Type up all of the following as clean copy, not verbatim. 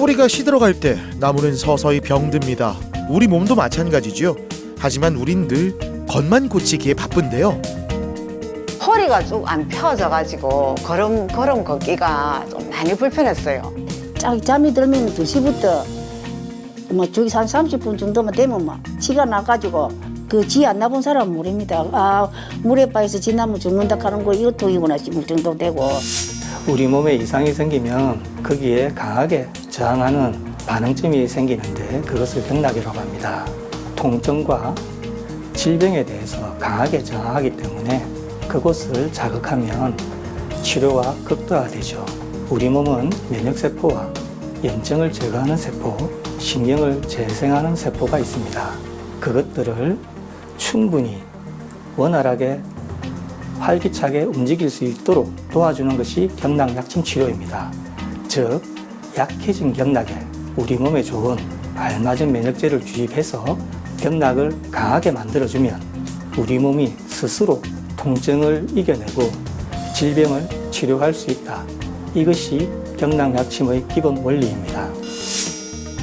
소리가 시들어갈 때 나무는 서서히 병듭니다. 우리 몸도 마찬가지죠. 하지만 우린 늘 겉만 고치기에 바쁜데요. 허리가 쭉 안 펴져가지고 걸음 걷기가 좀 많이 불편했어요. 잠이 들면 2시부터 뭐 저기 한 30분 정도만 되면 막 지가 나가지고 그 지 안 나본 사람은 모릅니다. 아, 물에 빠져서 지나면 죽는다 하는 거 이것도이구나 싶을 정도 되고. 우리 몸에 이상이 생기면 거기에 강하게 저항하는 반응점이 생기는데 그것을 경락이라고 합니다. 통증과 질병에 대해서 강하게 저항하기 때문에 그곳을 자극하면 치료가 극도화되죠. 우리 몸은 면역세포와 염증을 제거하는 세포, 신경을 재생하는 세포가 있습니다. 그것들을 충분히 원활하게 활기차게 움직일 수 있도록 도와주는 것이 경락약침 치료입니다. 즉, 약해진 경락에 우리 몸에 좋은 알맞은 면역제를 주입해서 경락을 강하게 만들어주면 우리 몸이 스스로 통증을 이겨내고 질병을 치료할 수 있다. 이것이 경락약침의 기본 원리입니다.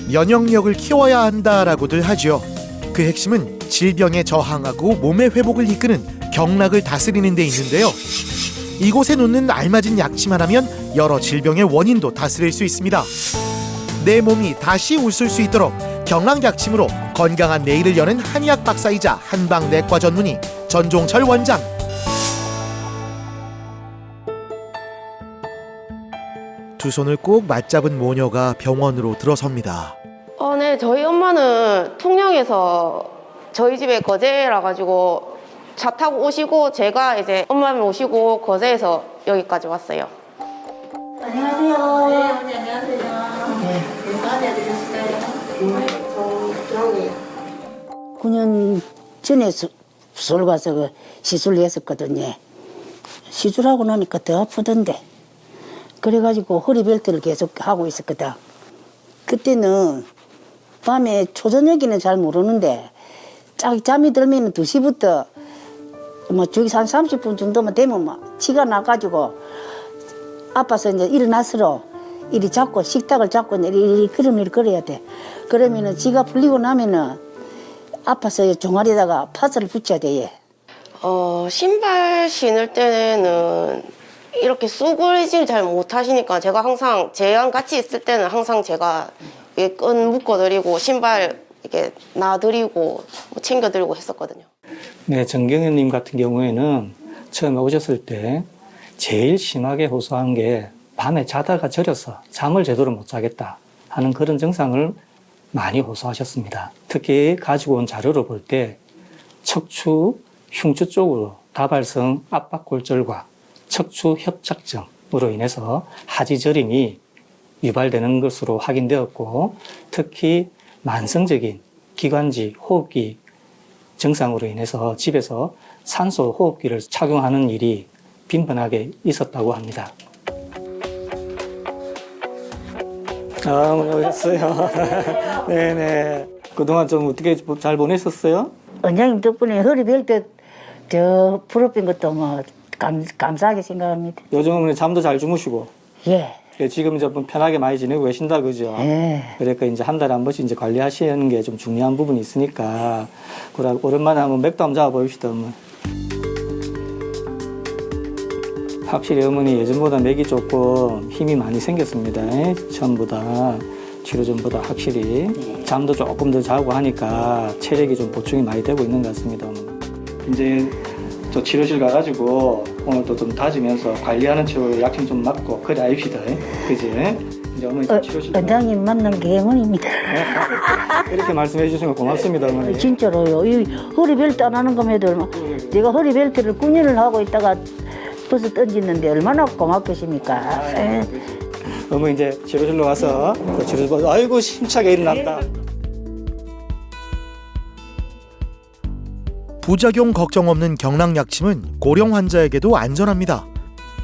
면역력을 키워야 한다라고들 하죠. 그 핵심은 질병에 저항하고 몸의 회복을 이끄는 경락을 다스리는 데 있는데요. 이곳에 놓는 알맞은 약침 하나면 여러 질병의 원인도 다스릴 수 있습니다. 내 몸이 다시 웃을 수 있도록 경락약침으로 건강한 내일을 여는 한의학 박사이자 한방내과 전문의 전종철 원장. 두 손을 꼭 맞잡은 모녀가 병원으로 들어섭니다. 네, 저희 엄마는 통영에서 저희 집에 거제라 가지고 차 타고 오시고 제가 이제 엄마 모시고 거제에서 여기까지 왔어요. 안녕하세요. 네, 안녕하세요. 네. 안에 드셨어요? 9년 전에 수술 가서 그 시술을 했었거든요. 시술하고 나니까 더 아프던데. 그래가지고 허리 벨트를 계속 하고 있었거든. 그때는 밤에 초저녁에는 잘 모르는데 잠이 들면 2시부터 뭐 저기 한 30분 정도만 되면 막 지가 나가지고 아파서 이제 일어나서로 이리 잡고 식탁을 잡고 이리 걸어야 돼. 그러면은 지가 풀리고 나면은 아파서 종아리에다가 파스를 붙여야 돼. 신발 신을 때는 이렇게 쑥을질 잘 못하시니까 제가 항상 쟤랑 같이 있을 때는 항상 제가 끈 묶어드리고 신발 이렇게 놔드리고 챙겨드리고 했었거든요. 네, 정경현님 같은 경우에는 처음에 오셨을 때 제일 심하게 호소한 게 밤에 자다가 저려서 잠을 제대로 못 자겠다 하는 그런 증상을 많이 호소하셨습니다. 특히 가지고 온 자료를 볼 때 척추, 흉추 쪽으로 다발성 압박골절과 척추 협착증으로 인해서 하지저림이 유발되는 것으로 확인되었고, 특히 만성적인 기관지 호흡기 증상으로 인해서 집에서 산소 호흡기를 착용하는 일이 빈번하게 있었다고 합니다. 오셨어요. 네네. 그동안 좀 어떻게 잘 보냈었어요? 원장님 덕분에 허리 벨트 저 풀어뺀 것도 뭐 감사하게 생각합니다. 요즘은 잠도 잘 주무시고. 예. 지금 이제 편하게 많이 지내고 계신다, 그죠? 예. 그러니까 이제 한 달에 한 번씩 이제 관리하시는 게 좀 중요한 부분이 있으니까. 그래, 오랜만에 한번 맥도 한번 잡아봅시다, 어머니. 확실히 어머니 예전보다 맥이 조금 힘이 많이 생겼습니다. 처음보다. 치료 전보다 확실히. 잠도 조금 더 자고 하니까 체력이 좀 보충이 많이 되고 있는 것 같습니다, 어머니. 이제 또 치료실 가가지고 오늘 또 좀 다지면서 관리하는 치료 약좀 좀 맞고 그래 아입시다. 그지? 이제 어머니 치료실 원장님 만난 게 행운입니다. 이렇게 말씀해 주시면 고맙습니다, 어머니. 진짜로요. 이 허리 벨트 안 하는 거면도 제가 허리 벨트를 9년을 하고 있다가 벌써 던지는데 얼마나 고맙겠습니까. 예. 어머니 이제 치료실로 가서 또 치료실 보고 아이고 힘차게 일어났다. 부작용 걱정 없는 경락약침은 고령 환자에게도 안전합니다.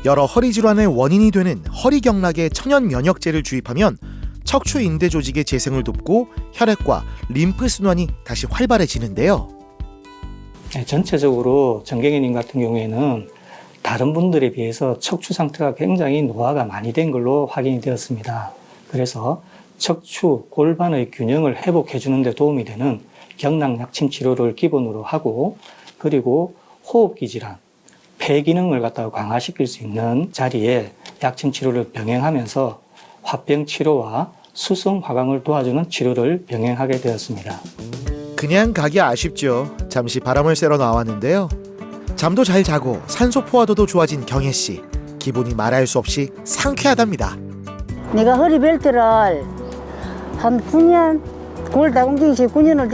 여러 허리 질환의 원인이 되는 허리경락에 천연 면역제를 주입하면 척추 인대 조직의 재생을 돕고 혈액과 림프 순환이 다시 활발해지는데요. 네, 전체적으로 정경희님 같은 경우에는 다른 분들에 비해서 척추 상태가 굉장히 노화가 많이 된 걸로 확인이 되었습니다. 그래서 척추, 골반의 균형을 회복해주는 데 도움이 되는 경락약침 치료를 기본으로 하고, 그리고 호흡기 질환, 폐 기능을 갖다가 강화시킬 수 있는 자리에 약침 치료를 병행하면서 화병 치료와 수성 화강을 도와주는 치료를 병행하게 되었습니다. 그냥 가기 아쉽죠. 잠시 바람을 쐬러 나왔는데요. 잠도 잘 자고 산소 포화도도 좋아진 경혜 씨. 기분이 말할 수 없이 상쾌하답니다. 내가 허리 벨트를 한 9년, 9월 다 움직이기 9년을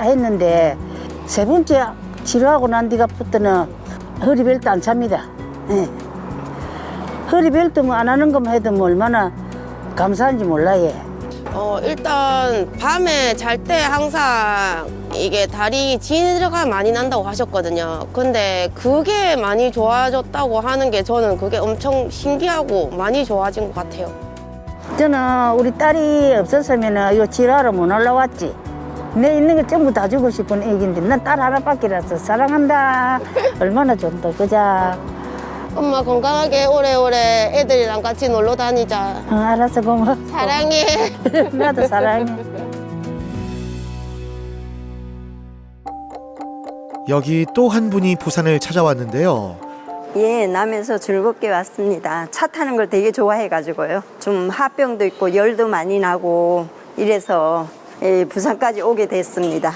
했는데 세 번째 치료하고 난 뒤가부터는 허리 벨트 안 찹니다. 예. 허리 벨트 뭐 안 하는 것만 해도 뭐 얼마나 감사한지 몰라요. 일단 밤에 잘 때 항상 이게 다리 지느러가 많이 난다고 하셨거든요. 근데 그게 많이 좋아졌다고 하는 게 저는 그게 엄청 신기하고 많이 좋아진 것 같아요. 저는 우리 딸이 없었으면 이거 치료하러 못 올라왔지. 내 있는 거 전부 다 주고 싶은 애기인데 난 딸 하나밖에라서 사랑한다. 얼마나 좋다, 그자. 엄마 건강하게 오래오래 애들이랑 같이 놀러 다니자. 알았어, 고마워. 사랑해. 나도 사랑해. 여기 또 한 분이 부산을 찾아왔는데요. 예, 남에서 즐겁게 왔습니다. 차 타는 걸 되게 좋아해가지고요. 좀 화병도 있고 열도 많이 나고 이래서 예, 부산까지 오게 됐습니다.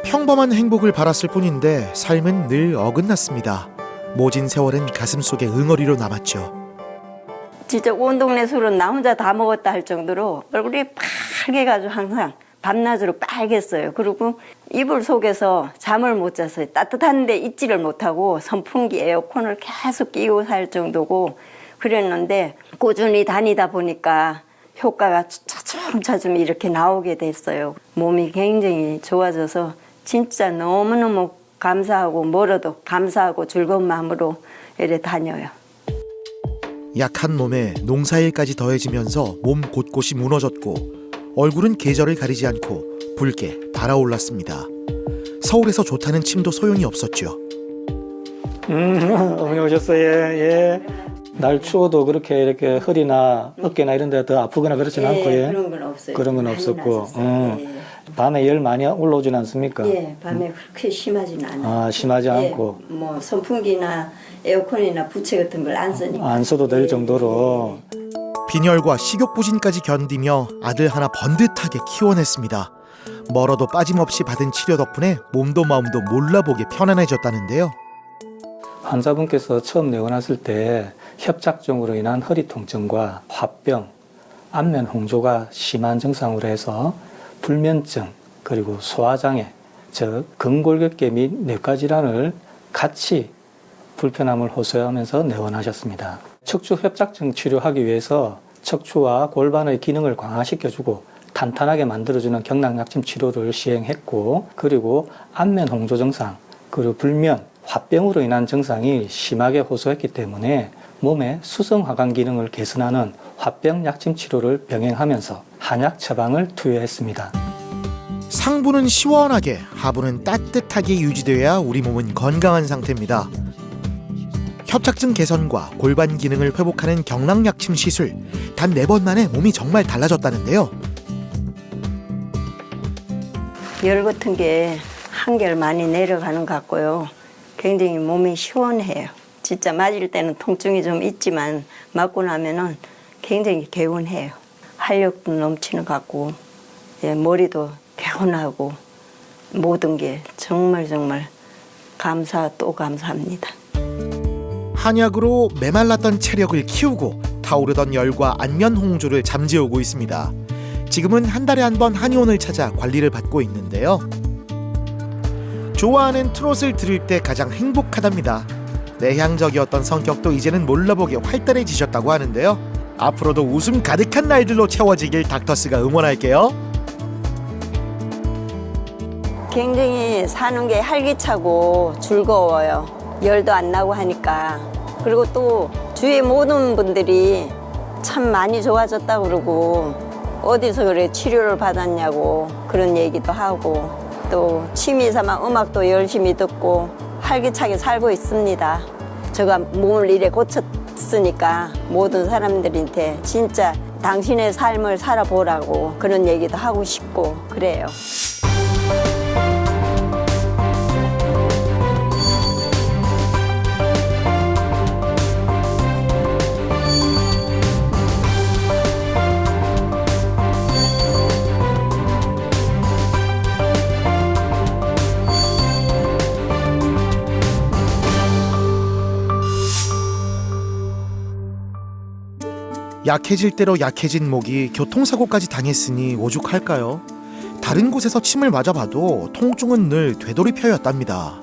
평범한 행복을 바랐을 뿐인데 삶은 늘 어긋났습니다. 모진 세월은 가슴속에 응어리로 남았죠. 진짜 온 동네 술은 나 혼자 다 먹었다 할 정도로 얼굴이 빨개가지고 항상 밤낮으로 빨갰어요. 그리고 이불 속에서 잠을 못 잤어요. 따뜻한데 있지를 못하고 선풍기 에어컨을 계속 끼고 살 정도고 그랬는데 꾸준히 다니다 보니까 효과가 차츰차츰 이렇게 나오게 됐어요. 몸이 굉장히 좋아져서 진짜 너무너무 감사하고 멀어도 감사하고 즐거운 마음으로 이렇게 다녀요. 약한 몸에 농사일까지 더해지면서 몸 곳곳이 무너졌고 얼굴은 계절을 가리지 않고 붉게 달아올랐습니다. 서울에서 좋다는 침도 소용이 없었죠. 어머니 오셨어요. 예. 날 추워도 그렇게 이렇게 허리나 어깨나 이런 데 더 아프거나 그렇진 않고, 예. 그런 건 없어요. 그런 건 많이 없었고, 나셨어요. 예. 밤에 열 많이 올라오진 않습니까? 예, 밤에 그렇게 심하진 않아요. 아, 심하지 예, 않고. 뭐 선풍기나 에어컨이나 부채 같은 걸 안 쓰니까. 안 써도 될 예, 정도로. 빈혈과 식욕부진까지 견디며 아들 하나 번듯하게 키워냈습니다. 멀어도 빠짐없이 받은 치료 덕분에 몸도 마음도 몰라보게 편안해졌다는데요. 환자분께서 처음 내원하실 때 협착증으로 인한 허리 통증과 화병, 안면 홍조가 심한 증상으로 해서 불면증, 그리고 소화장애, 즉 근골격계 및 뇌과 질환을 같이 불편함을 호소하면서 내원하셨습니다. 척추 협착증 치료하기 위해서 척추와 골반의 기능을 강화시켜주고 탄탄하게 만들어주는 경락약침 치료를 시행했고, 그리고 안면 홍조 증상, 그리고 불면, 화병으로 인한 증상이 심하게 호소했기 때문에 몸의 수성화강 기능을 개선하는 화병 약침 치료를 병행하면서 한약 처방을 투여했습니다. 상부는 시원하게, 하부는 따뜻하게 유지돼야 우리 몸은 건강한 상태입니다. 협착증 개선과 골반 기능을 회복하는 경락약침 시술, 단 4번 만에 몸이 정말 달라졌다는데요. 열 같은 게 한결 많이 내려가는 것 같고요. 굉장히 몸이 시원해요. 진짜 맞을 때는 통증이 좀 있지만 맞고 나면은 굉장히 개운해요. 활력도 넘치는 것 같고, 예, 머리도 개운하고 모든 게 정말 감사 또 감사합니다. 한약으로 메말랐던 체력을 키우고 타오르던 열과 안면 홍조를 잠재우고 있습니다. 지금은 한 달에 한 번 한의원을 찾아 관리를 받고 있는데요. 좋아하는 트롯을 들을 때 가장 행복하답니다. 내향적이었던 성격도 이제는 몰라보게 활달해지셨다고 하는데요. 앞으로도 웃음 가득한 날들로 채워지길 닥터스가 응원할게요. 굉장히 사는 게 활기차고 즐거워요. 열도 안 나고 하니까. 그리고 또 주위 모든 분들이 참 많이 좋아졌다고 그러고 어디서 그래 치료를 받았냐고 그런 얘기도 하고 또 취미삼아 음악도 열심히 듣고 활기차게 살고 있습니다. 제가 몸을 이래 고쳤 했으니까 모든 사람들한테 진짜 당신의 삶을 살아보라고 그런 얘기도 하고 싶고 그래요. 약해질 대로 약해진 목이 교통사고까지 당했으니 오죽할까요? 다른 곳에서 침을 맞아봐도 통증은 늘 되돌이표였답니다.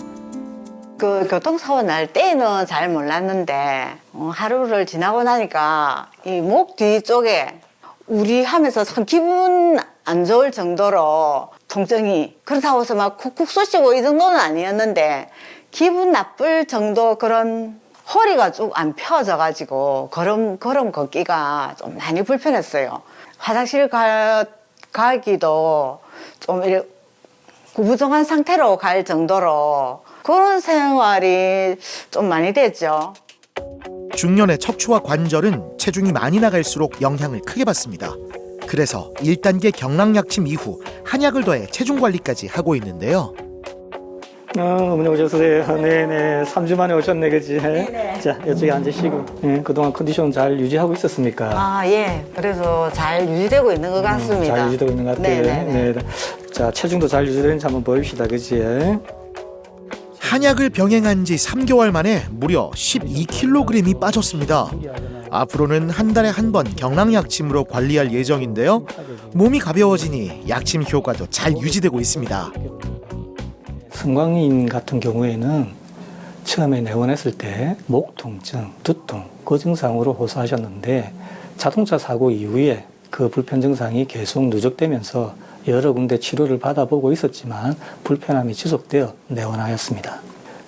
그 교통사고 날 때는 잘 몰랐는데 하루를 지나고 나니까 이 목 뒤쪽에 우리하면서 참 기분 안 좋을 정도로 통증이, 그렇다고 해서 막 쿡쿡 쑤시고 이 정도는 아니었는데 기분 나쁠 정도, 그런 허리가 쭉 안 펴져가지고 걸음 걷기가 좀 많이 불편했어요. 화장실 가기도 좀 이렇게 구부정한 상태로 갈 정도로 그런 생활이 좀 많이 됐죠. 중년의 척추와 관절은 체중이 많이 나갈수록 영향을 크게 받습니다. 그래서 1단계 경락약침 이후 한약을 더해 체중 관리까지 하고 있는데요. 어머니 오셨어요. 네네. 3주 만에 오셨네, 그지? 자, 이쪽에 앉으시고. 네, 그동안 컨디션 잘 유지하고 있었습니까? 아, 예. 그래서 잘 유지되고 있는 것 같습니다. 잘 유지되고 있는 것 같아요. 네네네. 네. 자, 체중도 잘 유지되는지 한번 보입시다, 그지? 한약을 병행한 지 3개월 만에 무려 12kg이 빠졌습니다. 앞으로는 한 달에 한 번 경락약침으로 관리할 예정인데요. 몸이 가벼워지니 약침 효과도 잘 유지되고 있습니다. 성광인 같은 경우에는 처음에 내원했을 때 목 통증, 두통 그 증상으로 호소하셨는데 자동차 사고 이후에 그 불편 증상이 계속 누적되면서 여러 군데 치료를 받아보고 있었지만 불편함이 지속되어 내원하였습니다.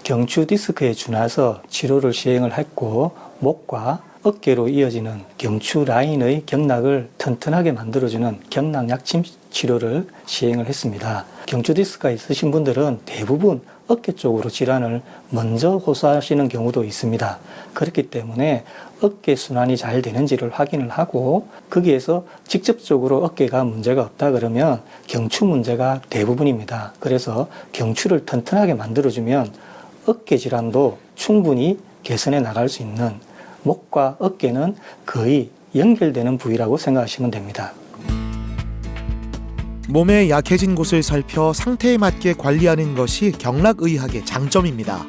경추 디스크에 준해서 치료를 시행을 했고 목과 어깨로 이어지는 경추 라인의 경락을 튼튼하게 만들어주는 경락약침 치료를 시행을 했습니다. 경추 디스크가 있으신 분들은 대부분 어깨 쪽으로 질환을 먼저 호소하시는 경우도 있습니다. 그렇기 때문에 어깨 순환이 잘 되는지를 확인을 하고 거기에서 직접적으로 어깨가 문제가 없다 그러면 경추 문제가 대부분입니다. 그래서 경추를 튼튼하게 만들어주면 어깨 질환도 충분히 개선해 나갈 수 있는, 목과 어깨는 거의 연결되는 부위라고 생각하시면 됩니다. 몸의 약해진 곳을 살펴 상태에 맞게 관리하는 것이 경락의학의 장점입니다.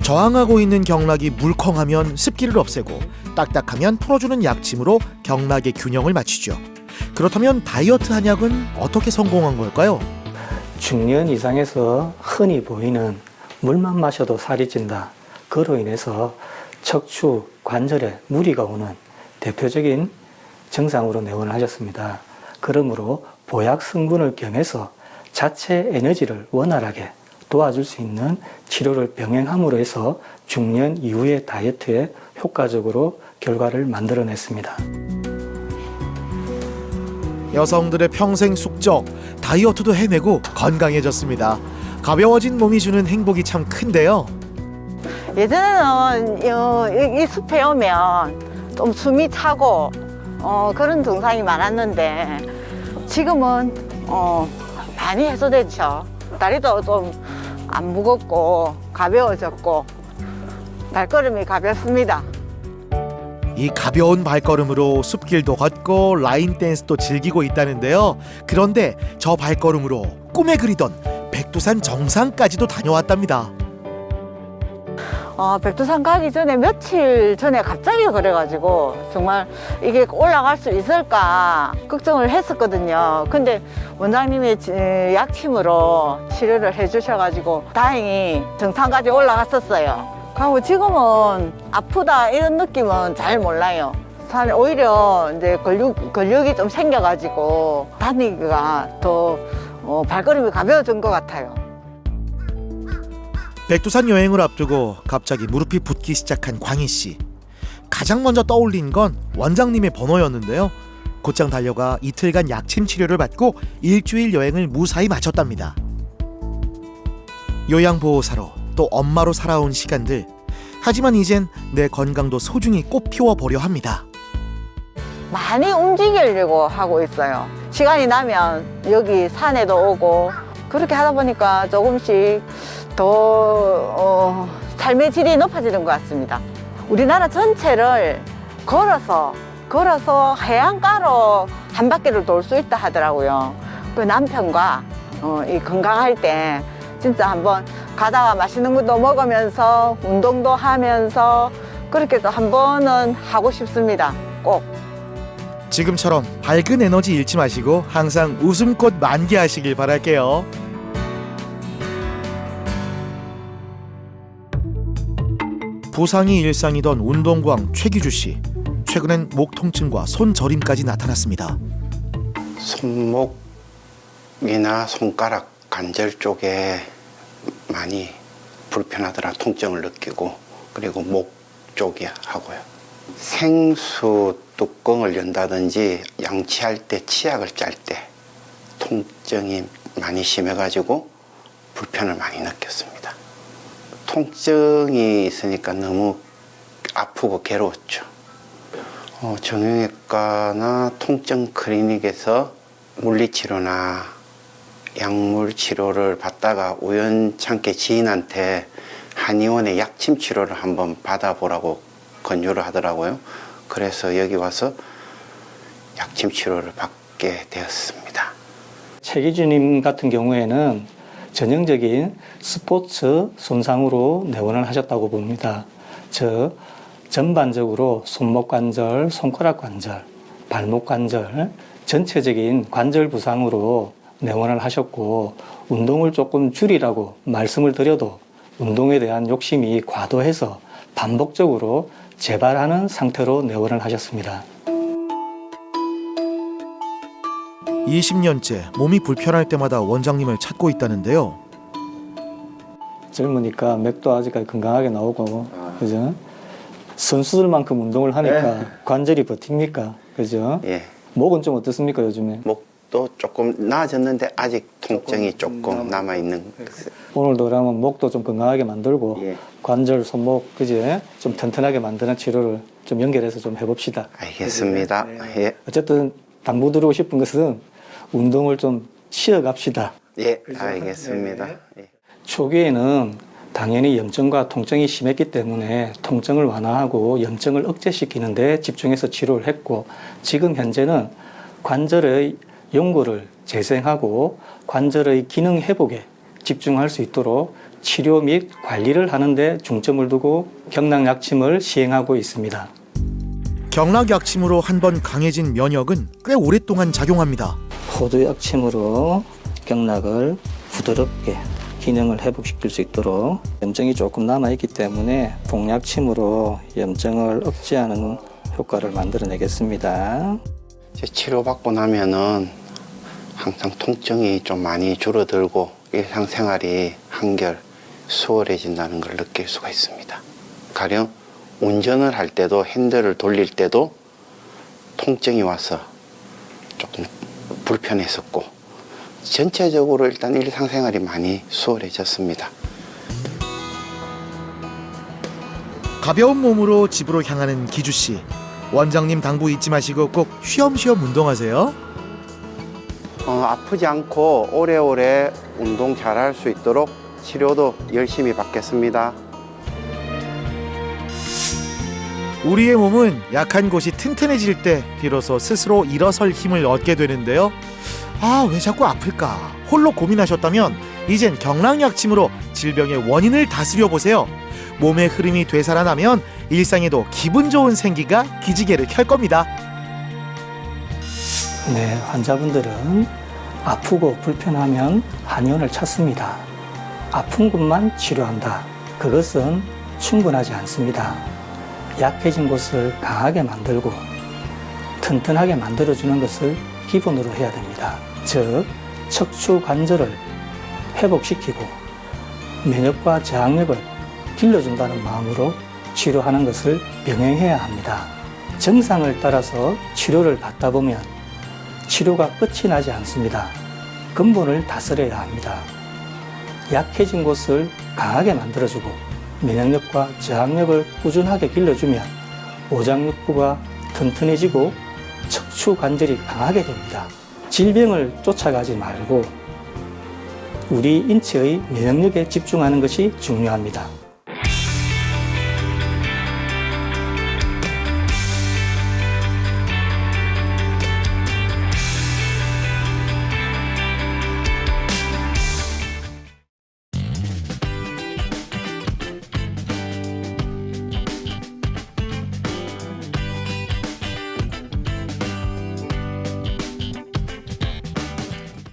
저항하고 있는 경락이 물컹하면 습기를 없애고 딱딱하면 풀어주는 약침으로 경락의 균형을 맞추죠. 그렇다면 다이어트 한약은 어떻게 성공한 걸까요? 중년 이상에서 흔히 보이는 물만 마셔도 살이 찐다. 그로 인해서 척추, 관절에 무리가 오는 대표적인 증상으로 내원을 하셨습니다. 그러므로 보약 성분을 겸해서 자체 에너지를 원활하게 도와줄 수 있는 치료를 병행함으로 해서 중년 이후의 다이어트에 효과적으로 결과를 만들어냈습니다. 여성들의 평생 숙적, 다이어트도 해내고 건강해졌습니다. 가벼워진 몸이 주는 행복이 참 큰데요. 예전에는 이 숲에 오면 좀 숨이 차고 그런 증상이 많았는데 지금은 많이 해소됐죠. 다리도 좀 안 무겁고 가벼워졌고 발걸음이 가볍습니다. 이 가벼운 발걸음으로 숲길도 걷고 라인 댄스도 즐기고 있다는데요. 그런데 저 발걸음으로 꿈에 그리던 백두산 정상까지도 다녀왔답니다. 백두산 가기 전에 며칠 전에 갑자기 그래가지고 정말 이게 올라갈 수 있을까 걱정을 했었거든요. 근데 원장님이 약침으로 치료를 해주셔가지고 다행히 정상까지 올라갔었어요. 그리고 지금은 아프다 이런 느낌은 잘 몰라요. 오히려 이제 근육이 좀 생겨가지고 다니기가 더 발걸음이 가벼워진 것 같아요. 백두산 여행을 앞두고 갑자기 무릎이 붓기 시작한 광희 씨. 가장 먼저 떠올린 건 원장님의 번호였는데요. 곧장 달려가 이틀간 약침 치료를 받고 일주일 여행을 무사히 마쳤답니다. 요양보호사로 또 엄마로 살아온 시간들, 하지만 이젠 내 건강도 소중히 꽃 피워보려 합니다. 많이 움직이려고 하고 있어요. 시간이 나면 여기 산에도 오고 그렇게 하다 보니까 조금씩 더 삶의 질이 높아지는 것 같습니다. 우리나라 전체를 걸어서 해안가로 한 바퀴를 돌 수 있다 하더라고요. 그 남편과 이 건강할 때 진짜 한번 가다가 맛있는 것도 먹으면서 운동도 하면서 그렇게 또 한 번은 하고 싶습니다. 꼭. 지금처럼 밝은 에너지 잃지 마시고 항상 웃음꽃 만개하시길 바랄게요. 부상이 일상이던 운동광 최기주 씨. 최근엔 목 통증과 손 저림까지 나타났습니다. 손목이나 손가락 관절 쪽에 많이 불편하더라 통증을 느끼고 그리고 목 쪽이 하고요. 생수 뚜껑을 연다든지 양치할 때 치약을 짤 때 통증이 많이 심해가지고 불편을 많이 느꼈습니다. 통증이 있으니까 너무 아프고 괴로웠죠. 정형외과나 통증 클리닉에서 물리치료나 약물 치료를 받다가 우연찮게 지인한테 한의원의 약침 치료를 한번 받아보라고 권유를 하더라고요. 그래서 여기 와서 약침 치료를 받게 되었습니다. 최기주님 같은 경우에는 전형적인 스포츠 손상으로 내원을 하셨다고 봅니다. 즉 전반적으로 손목 관절, 손가락 관절, 발목 관절 전체적인 관절 부상으로 내원을 하셨고 운동을 조금 줄이라고 말씀을 드려도 운동에 대한 욕심이 과도해서 반복적으로 재발하는 상태로 내원을 하셨습니다. 20년째 몸이 불편할 때마다 원장님을 찾고 있다는데요. 젊으니까 맥도 아직까지 건강하게 나오고, 그죠? 선수들만큼 운동을 하니까 관절이 버팁니까? 그죠? 예. 목은 좀 어떻습니까, 요즘에? 목도 조금 나아졌는데 아직 통증이 조금 남아있는. 오늘도 그러면 목도 좀 건강하게 만들고, 예. 관절, 손목, 그제? 좀 튼튼하게 만드는 치료를 좀 연결해서 좀 해봅시다. 알겠습니다. 예. 어쨌든 당부드리고 싶은 것은 운동을 좀 쉬어갑시다. 예, 알겠습니다. 예. 초기에는 당연히 염증과 통증이 심했기 때문에 통증을 완화하고 염증을 억제시키는 데 집중해서 치료를 했고, 지금 현재는 관절의 연골을 재생하고 관절의 기능 회복에 집중할 수 있도록 치료 및 관리를 하는 데 중점을 두고 경락약침을 시행하고 있습니다. 경락약침으로 한번 강해진 면역은 꽤 오랫동안 작용합니다. 호두약침으로 경락을 부드럽게 기능을 회복시킬 수 있도록 염증이 조금 남아있기 때문에 복약침으로 염증을 억제하는 효과를 만들어내겠습니다. 치료받고 나면은 항상 통증이 좀 많이 줄어들고 일상생활이 한결 수월해진다는 걸 느낄 수가 있습니다. 가령 운전을 할 때도 핸들을 돌릴 때도 통증이 와서 조금 불편했었고 전체적으로 일단 일상생활이 많이 수월해졌습니다. 가벼운 몸으로 집으로 향하는 기주씨. 원장님 당부 잊지 마시고 꼭 쉬엄쉬엄 운동하세요. 아프지 않고 오래오래 운동 잘할 수 있도록 치료도 열심히 받겠습니다. 우리의 몸은 약한 곳이 튼튼해질 때 비로소 스스로 일어설 힘을 얻게 되는데요. 왜 자꾸 아플까? 홀로 고민하셨다면 이젠 경락약침으로 질병의 원인을 다스려 보세요. 몸의 흐름이 되살아나면 일상에도 기분 좋은 생기가 기지개를 켤 겁니다. 네, 환자분들은 아프고 불편하면 한의원을 찾습니다. 아픈 곳만 치료한다. 그것은 충분하지 않습니다. 약해진 곳을 강하게 만들고 튼튼하게 만들어주는 것을 기본으로 해야 됩니다. 즉, 척추 관절을 회복시키고 면역과 저항력을 길러준다는 마음으로 치료하는 것을 병행해야 합니다. 정상을 따라서 치료를 받다 보면 치료가 끝이 나지 않습니다. 근본을 다스려야 합니다. 약해진 곳을 강하게 만들어주고 면역력과 저항력을 꾸준하게 길러주면 오장육부가 튼튼해지고 척추 관절이 강하게 됩니다. 질병을 쫓아가지 말고 우리 인체의 면역력에 집중하는 것이 중요합니다.